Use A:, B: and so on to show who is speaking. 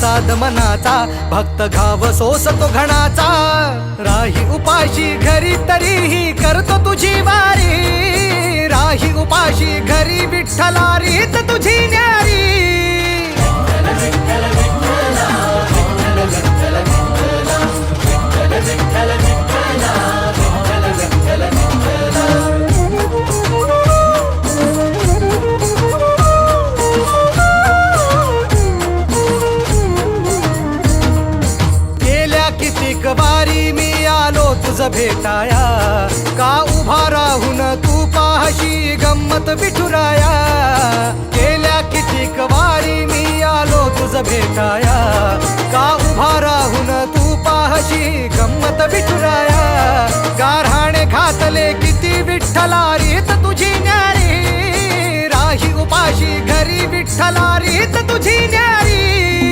A: साध मनाचा भक्त घाव सोसतो घणाचा राही उपाशी घरी तरीही करतो तुझी वारी राही उपाशी घरी विठ्ठला रीत तुझी न्यारी कितीक वारी मी आलो तुझ भेटाया का उभा राहून तू पाहशी गंमत विठुराया गेल्या कितीक वारी मी आलो तुझ भेटाया का उभा राहून तू पाहशी गंमत विठुराया गारहाणे घातले किती विठ्ठला रीत तुझी न्यारी राही उपाशी घरी विठ्ठला रीत तुझी न्यारी